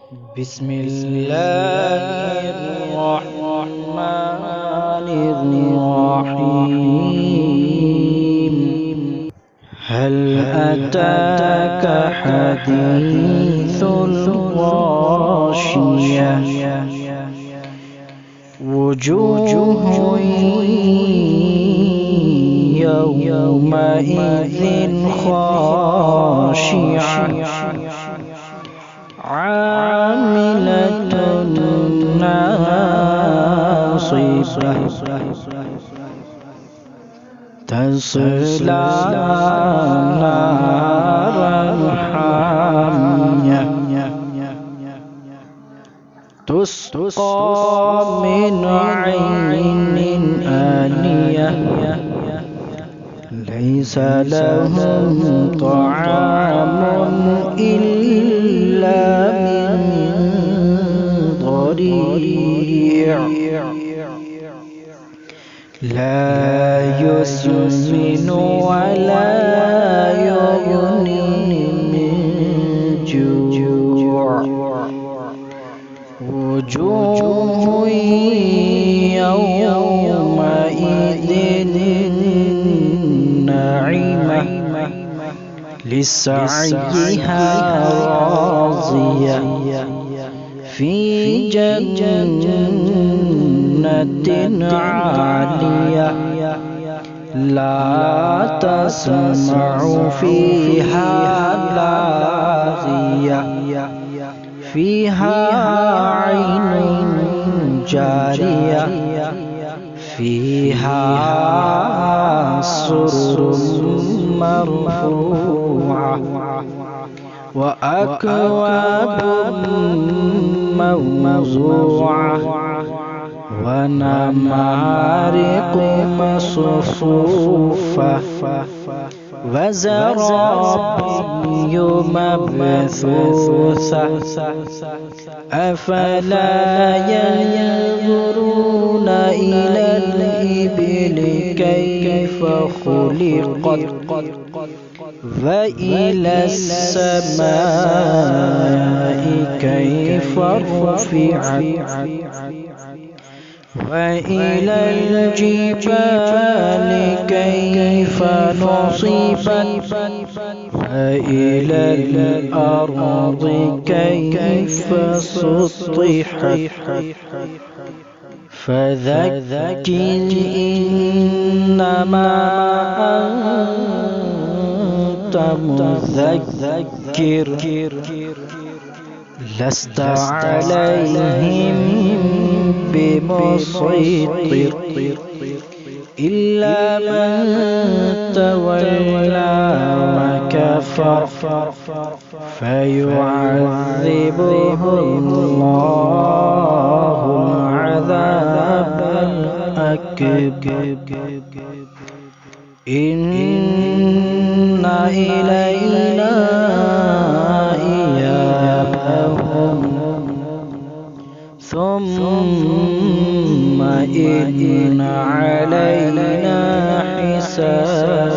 بسم الله الرحمن الرحيم. هل أتاك حديث الغاشية؟ وجوه يومئذ خاشعة عاملة ناصبة تصلى نارا حامية تسقى من عين آنية ليس لهم طعام إلا من ضريع لا يسمن ولا يغني من جوع. وجوه يومئذ ناعمة لسعيها راضية في جنة عالية لا تسمع فيها لاغية فيها عين جارية فيها سرر مرفوعة وأكواب موضوعة ونمارق مصفوفة وزرابي مبثوثة أفلا ينظرون إلى الإبل كيف خلقت وإلى السماء كيف رفعت وإلى الجبال كيف نصبت وإلى الأرض كيف سطحت فذكر إنما أنت مذكر لست عليهم بمسيطر إلا من تولى وكفر فيعذبه الله العذاب الأكبر. إن إلينا إيابهم ثم إن علينا حسابهم.